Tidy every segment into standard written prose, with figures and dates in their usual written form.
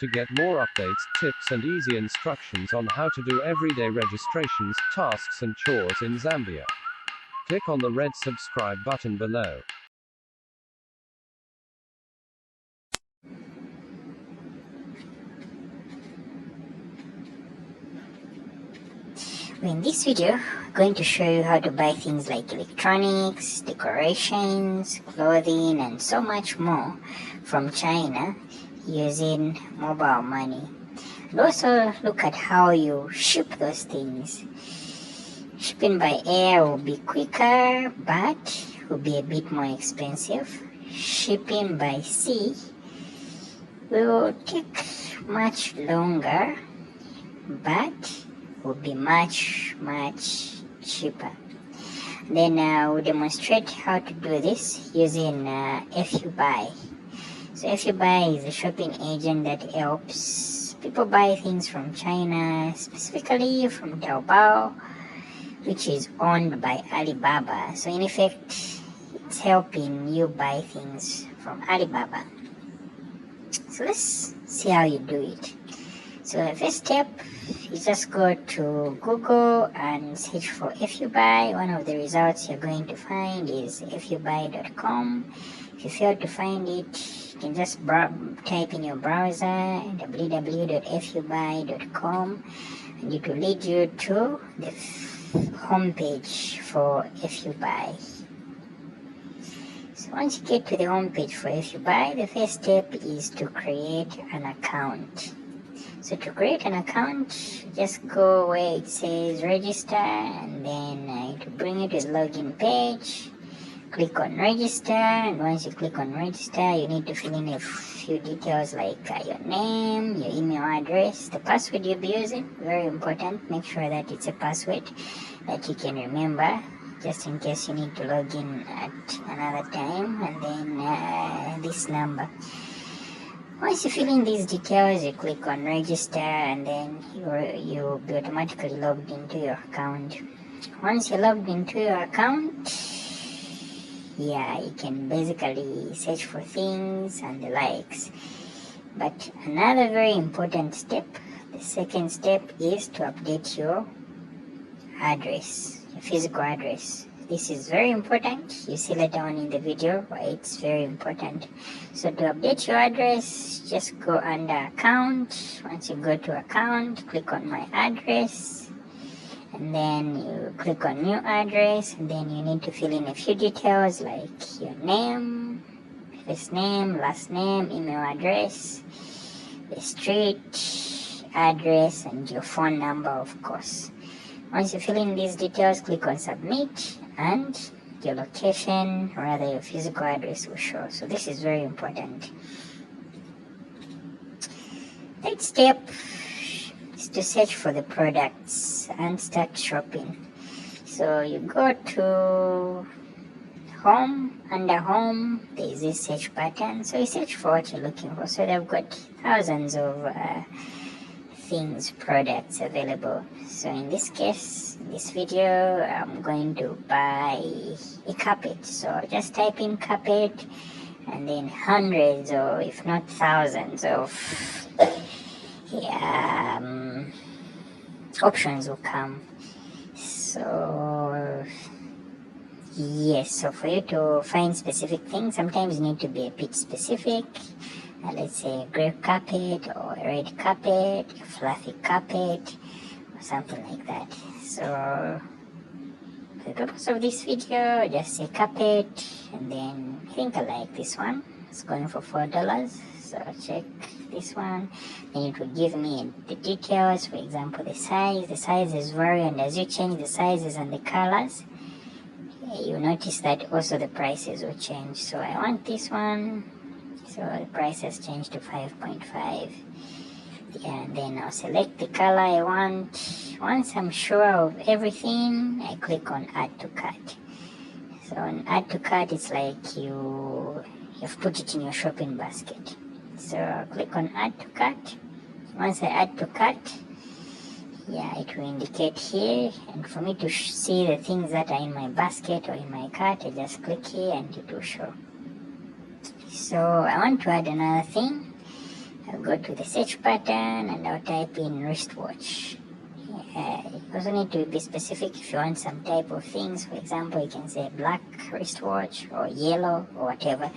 to get more updates, tips and easy instructions on how to do everyday registrations, tasks and chores in Zambia. Click on the red subscribe button below. In this video, I'm going to show you how to buy things like electronics, decorations, clothing, and so much more from China using mobile money. And also look at how you ship those things. Shipping by air will be quicker, but will be a bit more expensive. Shipping by sea will take much longer, but will be much cheaper. Then we'll demonstrate how to do this using Fyoubuy. So Fyoubuy is a shopping agent that helps people buy things from China, specifically from Taobao, which is owned by Alibaba. So in effect, it's helping you buy things from Alibaba. So let's see how you do it. So the first step, you just go to Google and search for Fyoubuy. One of the results you're going to find is fyoubuy.com. If you fail to find it, you can just type in your browser www.fyoubuy.com, and it will lead you to the homepage for Fyoubuy. So once you get to the homepage for Fyoubuy, the first step is to create an account. So to create an account, just go where it says register, and then it will bring you to the login page. Click on register, and once you click on register, you need to fill in a few details like your name, your email address, the password you'll be using. Very important, make sure that it's a password that you can remember, just in case you need to log in at another time, and then this number. Once you fill in these details, you click on register, and then you'll be automatically logged into your account. Once you're logged into your account, you can basically search for things and the likes. But another very important step, the second step, is to update your address, your physical address. This is very important. You see later on in the video why it's very important. So to update your address, just go under account. Once you go to account, click on my address, and then you click on new address, and then you need to fill in a few details like your name, first name, last name, email address, the street address, and your phone number, of course. Once you fill in these details, click on submit, and your location, rather your physical address, will show. So this is very important. Next step is to search for the products and start shopping. So you go to home. Under home, there is a search button. So you search for what you're looking for. So they've got thousands of products available. So in this case, in this video, I'm going to buy a carpet. So just type in carpet, and then hundreds, or if not thousands of options will come. So yes, so for you to find specific things, sometimes you need to be a bit specific. Let's say a grey carpet, or a red carpet, a fluffy carpet, or something like that. So for the purpose of this video, just say carpet, and then I think I like this one. It's going for $4. So check this one, then it will give me the details. For example, the sizes vary, and as you change the sizes and the colors, you notice that also the prices will change. So I want this one. So the price has changed to 5.5. And then I'll select the color I want. Once I'm sure of everything, I click on add to cart. So on add to cart, it's like you've put it in your shopping basket. So I'll click on add to cart. Once I add to cart, it will indicate here, and for me to see the things that are in my basket or in my cart, I just click here and it will show. So I want to add another thing. I'll go to the search button and I'll type in wristwatch. You also need to be specific if you want some type of things. For example, you can say black wristwatch or yellow or whatever,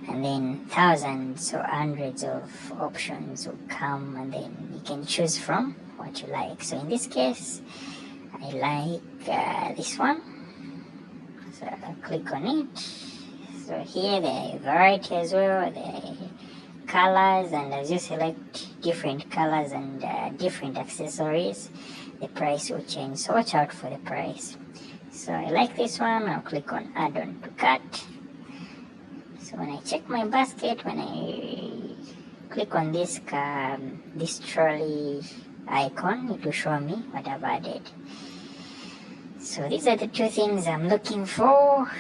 and then thousands or hundreds of options will come, and then you can choose from what you like. So in this case, I like this one, so I'll click on it. So here there are variety as well, the colors, and as you select different colors and different accessories, the price will change, so watch out for the price. So I like this one. I'll click on add on to cart. So when I check my basket, when I click on this trolley icon, it will show me what I've added. So these are the two things I'm looking for.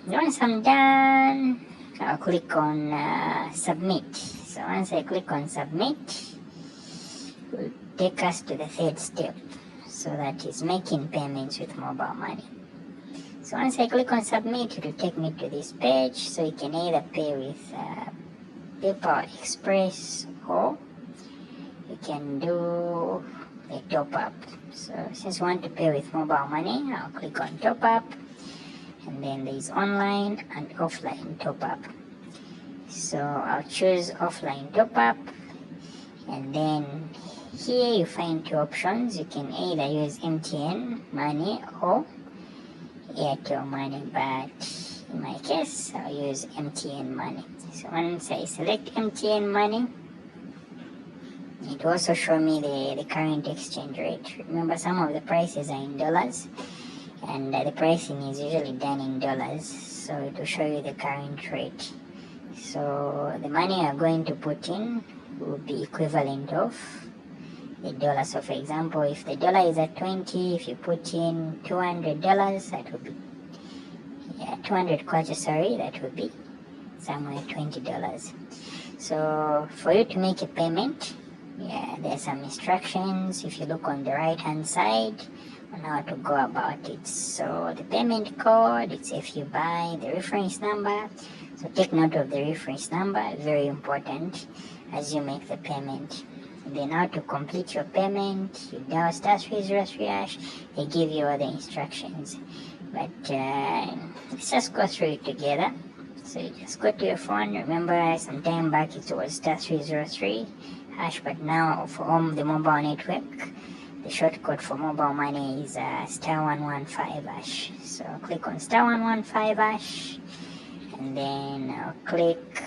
Once I'm done, I'll click on submit. So once I click on submit, it will take us to the third step, so that is making payments with mobile money. So once I click on submit, it will take me to this page. So you can either pay with PayPal Express, or you can do a top up. So since we want to pay with mobile money, I'll click on top up, and then there's online and offline top up. So I'll choose offline top up, and then here you find two options. You can either use MTN money or Airtel money, but in my case I'll use MTN money. So once I select MTN money, it will also show me the current exchange rate. Remember, some of the prices are in dollars, and the pricing is usually done in dollars, so it will show you the current rate. So the money you're going to put in will be equivalent of the dollar. So for example, if the dollar is at 20, if you put in $200, that would be 200 kwacha, sorry, that would be somewhere $20. So for you to make a payment, there's some instructions. If you look on the right hand side on how to go about it. So the payment code, it's Fyoubuy, the reference number. So take note of the reference number, very important as you make the payment. Then how to complete your payment, you dial *303#. They give you all the instructions, but let's just go through it together. So you just go to your phone. Remember, some time back it was *303#, but now for the mobile network, the shortcut for mobile money is *115#. So I'll click on *115#, and then I'll click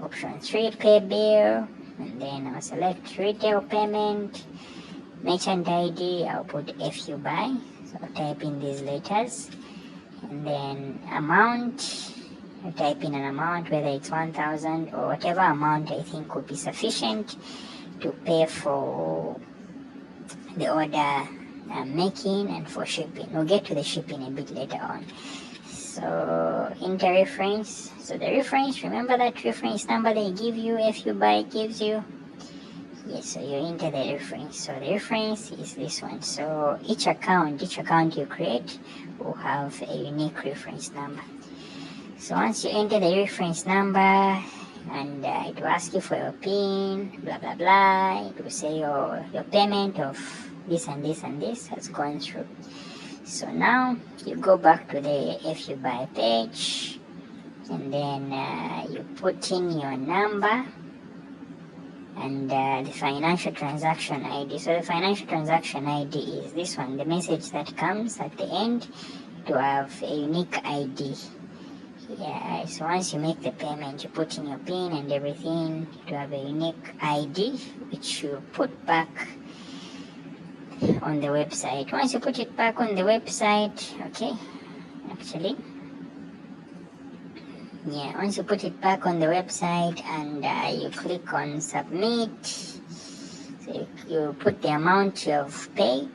option 3, pay bill. And then I'll select retail payment, merchant ID, I'll put Fyoubuy, so I'll type in these letters, and then amount, I'll type in an amount, whether it's 1,000 or whatever amount I think would be sufficient to pay for the order I'm making and for shipping. We'll get to the shipping a bit later on. So enter reference. So the reference, remember that reference number they give you, Fyoubuy gives you? Yes, so you enter the reference. So the reference is this one. So each account you create will have a unique reference number. So once you enter the reference number, and it will ask you for your PIN, blah blah blah, it will say your payment of this and this and this has gone through. So now you go back to the Fyoubuy page, and then you put in your number and the financial transaction ID. So the financial transaction ID is this one, the message that comes at the end to have a unique ID. So once you make the payment, you put in your PIN and everything to have a unique ID, which you put back on the website. Once you put it back on the website, once you put it back on the website and you click on submit, so you put the amount you've paid,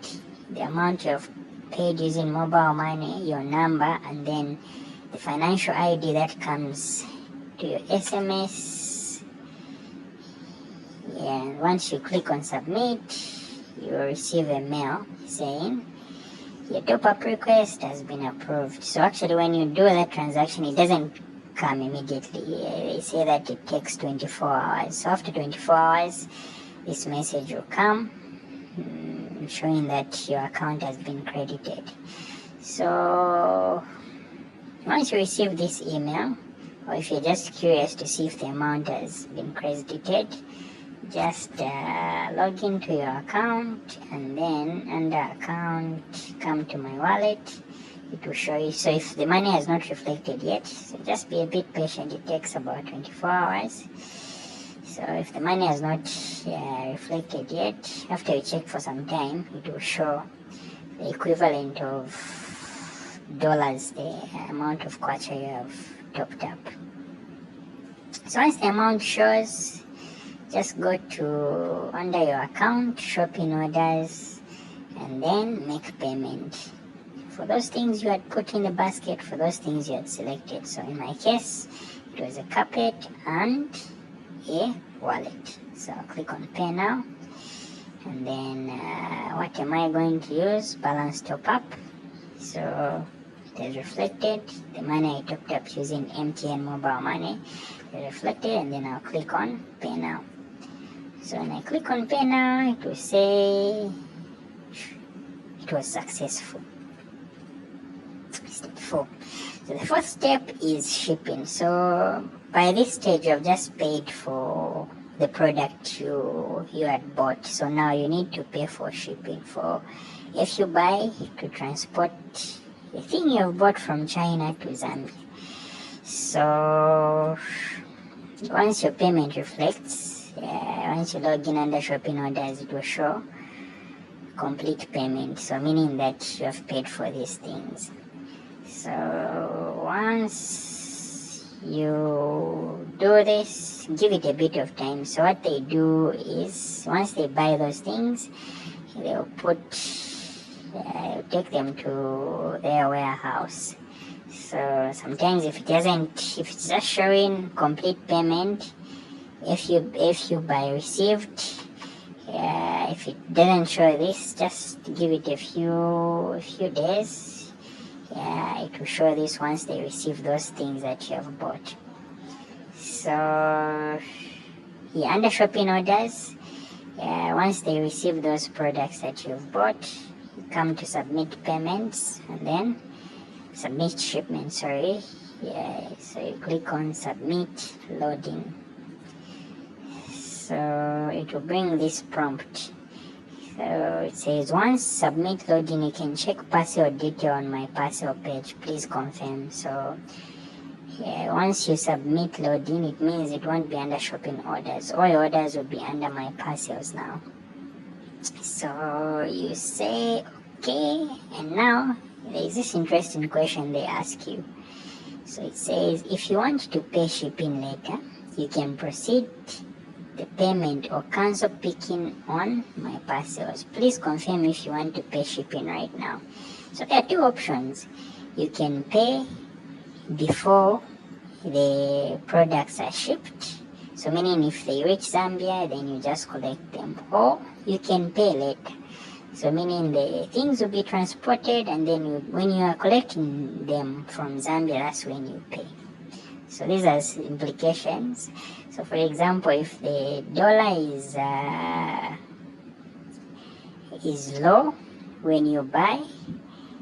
using mobile money, your number, and then the financial ID that comes to your SMS. Once you click on submit, you will receive a mail saying your top-up request has been approved. So actually when you do that transaction, it doesn't come immediately. They say that it takes 24 hours. So after 24 hours, this message will come showing that your account has been credited. So once you receive this email, or if you're just curious to see if the amount has been credited, just log into your account, and then under account, come to my wallet. It will show you. So if the money has not reflected yet, so just be a bit patient. It takes about 24 hours. So if the money has not reflected yet, after you check for some time, it will show the equivalent of dollars, the amount of kwacha you have topped up. So once the amount shows, just go to under your account, shopping orders, and then make payment for those things you had put in the basket, for those things you had selected. So in my case, it was a carpet and a wallet. So I'll click on pay now, and then what am I going to use? Balance top up. So it is reflected. The money I topped up using MTN mobile money is reflected, and then I'll click on pay now. So when I click on pay now, it will say it was successful. Step 4. So the first step is shipping. So by this stage you have just paid for the product you had bought. So now you need to pay for shipping. For Fyoubuy to transport the thing you have bought from China to Zambia. So once your payment reflects, once you log in under shopping orders, it will show complete payment. So meaning that you have paid for these things. So once you do this, give it a bit of time. So what they do is, once they buy those things, they'll take them to their warehouse. So sometimes if it's just showing complete payment, if you buy received, if it doesn't show this, just give it a few days. It will show this once they receive those things that you have bought. So under shopping orders, once they receive those products that you've bought, you come to submit payments, and then submit shipment, so you click on submit loading. So it will bring this prompt. So it says, once submit loading, you can check parcel detail on my parcel page, please confirm. So once you submit loading, it means it won't be under shopping orders. All your orders will be under my parcels now. So you say okay, and now there is this interesting question they ask you. So it says, if you want to pay shipping later, you can proceed the payment or cancel picking on my parcels. Please confirm if you want to pay shipping right now. So there are two options. You can pay before the products are shipped, so meaning if they reach Zambia, then you just collect them, or you can pay later, so meaning the things will be transported, and then when you are collecting them from Zambia, that's when you pay. So these are implications. So for example, if the dollar is low when you buy,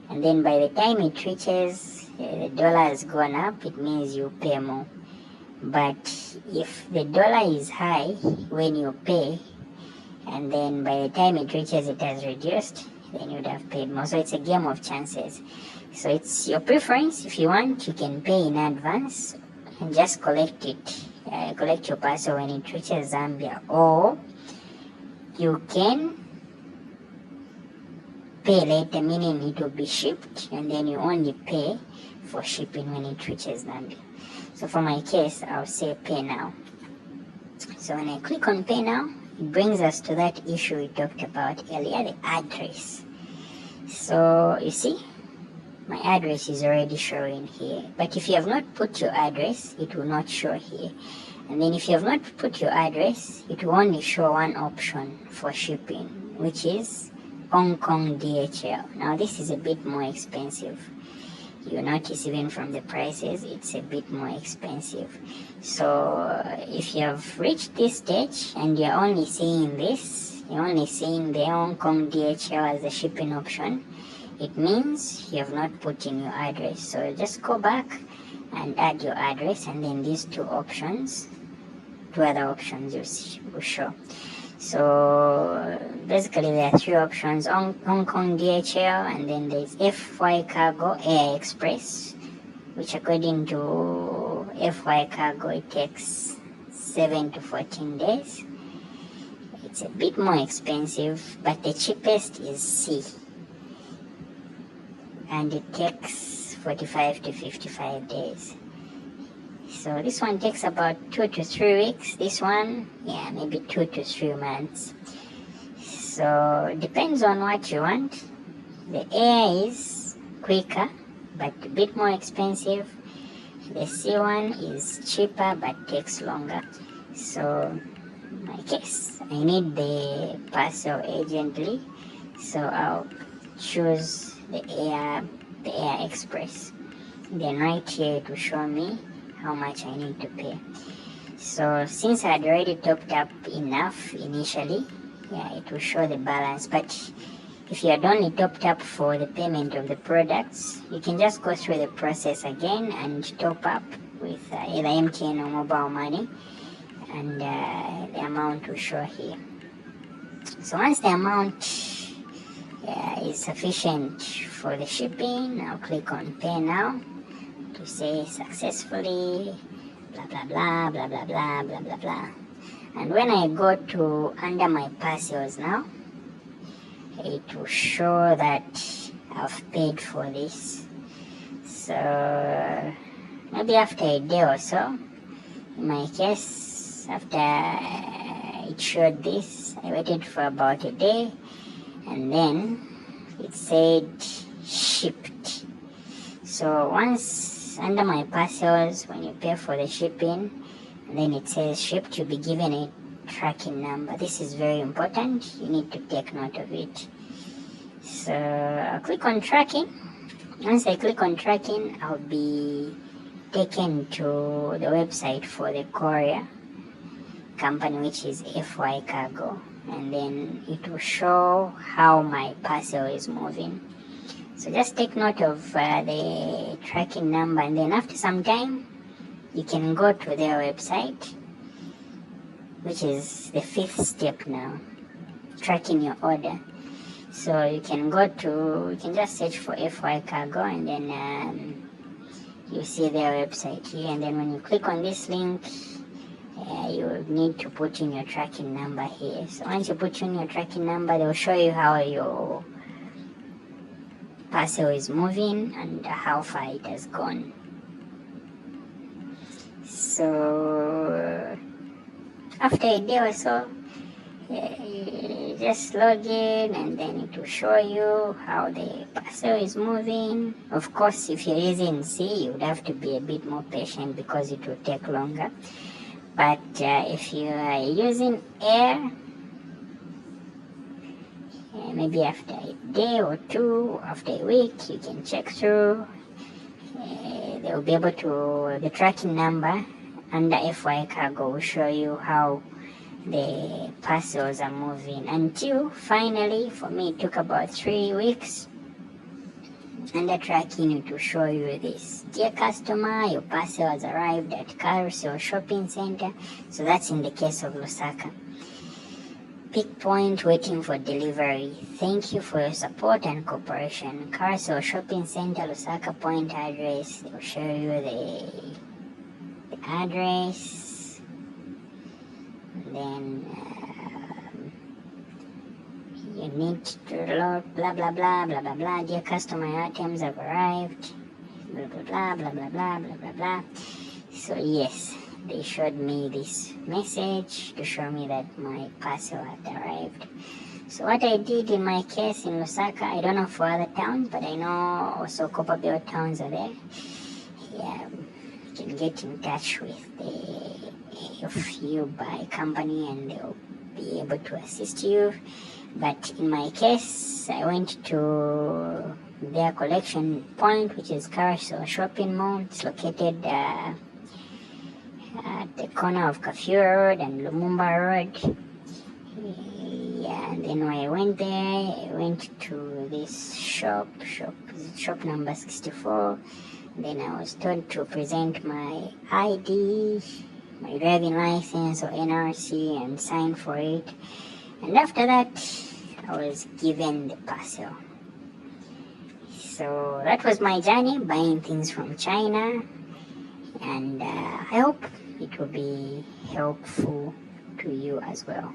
and then by the time it reaches, the dollar has gone up, it means you pay more. But if the dollar is high when you pay, and then by the time it reaches it has reduced, then you would have paid more. So it's a game of chances. So it's your preference. If you want, you can pay in advance and just collect your parcel when it reaches Zambia, or you can pay later, meaning it will be shipped, and then you only pay for shipping when it reaches Zambia. So for my case, I'll say pay now. So when I click on pay now, it brings us to that issue we talked about earlier, the address. So you see, my address is already showing here, but if you have not put your address, it will not show here. And then if you have not put your address, it will only show one option for shipping, which is Hong Kong DHL. Now this is a bit more expensive. you notice even from the prices it's a bit more expensive. So if you have reached this stage and you're only seeing this, you're only seeing the Hong Kong DHL as a shipping option, it means you have not put in your address. So just go back and add your address, and then these two other options will show. So basically there are three options: Hong Kong DHL, and then there's FY Cargo Air Express, which according to FY Cargo it takes 7 to 14 days. It's a bit more expensive, but the cheapest is C, and it takes 45 to 55 days. So this one takes about 2 to 3 weeks. This one, yeah, maybe 2 to 3 months. So it depends on what you want. The air is quicker, but a bit more expensive. The C one is cheaper, but takes longer. So in my case, I need the parcel urgently, so I'll choose the air express. Then right here it will show me how much I need to pay. So since I had already topped up enough initially, yeah, it will show the balance. But if you had only topped up for the payment of the products, you can just go through the process again and top up with either MTN or mobile money, and the amount will show here. So once the amount is sufficient for the shipping, I'll click on pay now to say successfully blah blah blah blah blah blah blah blah blah. And when I go to under my parcels now, it will show that I've paid for this. So maybe after a day or so, in my case, after it showed this, I waited for about a day, and then it said shipped. So once under my parcels, when you pay for the shipping, and then it says shipped, you'll be given a tracking number. This is very important. You need to take note of it. So I'll click on tracking. Once I click on tracking, I'll be taken to the website for the courier company, which is FY Cargo, and then it will show how my parcel is moving. So just take note of the tracking number, and then after some time you can go to their website, which is the 5th step now, tracking your order. So you can just search for FY Cargo, and then you see their website here, and then when you click on this link, you will need to put in your tracking number here. So once you put in your tracking number, they will show you how your parcel is moving and how far it has gone. So after a day or so, you just log in, and then it will show you how the parcel is moving. Of course, if you're using C, you would have to be a bit more patient because it will take longer. But if you are using air, maybe after a day or two, after a week, you can check through. They will be able to, the tracking number under FY Cargo will show you how the parcels are moving, until finally, for me it took about 3 weeks. Under tracking, it will show you this: dear customer, your parcel has arrived at Carousel Shopping Center. So that's in the case of Lusaka. Pick point waiting for delivery. Thank you for your support and cooperation. Carousel Shopping Center, Lusaka point address. They will show you the address. And then you need to load blah blah blah blah blah blah. Dear customer, your items have arrived. Blah blah blah blah blah blah blah blah blah. So yes, they showed me this message to show me that my parcel had arrived. So what I did in my case in Lusaka, I don't know for other towns, but I know also Copperbelt towns are there. Yeah, you can get in touch with the Fyoubuy company and they'll be able to assist you. But in my case, I went to their collection point, which is Carousel Shopping Mall. It's located at the corner of Kafue Road and Lumumba Road. Yeah, and then when I went there, I went to this shop number 64. Then I was told to present my ID, my driving license or NRC, and sign for it. And after that, I was given the parcel. So that was my journey buying things from China, and I hope it will be helpful to you as well.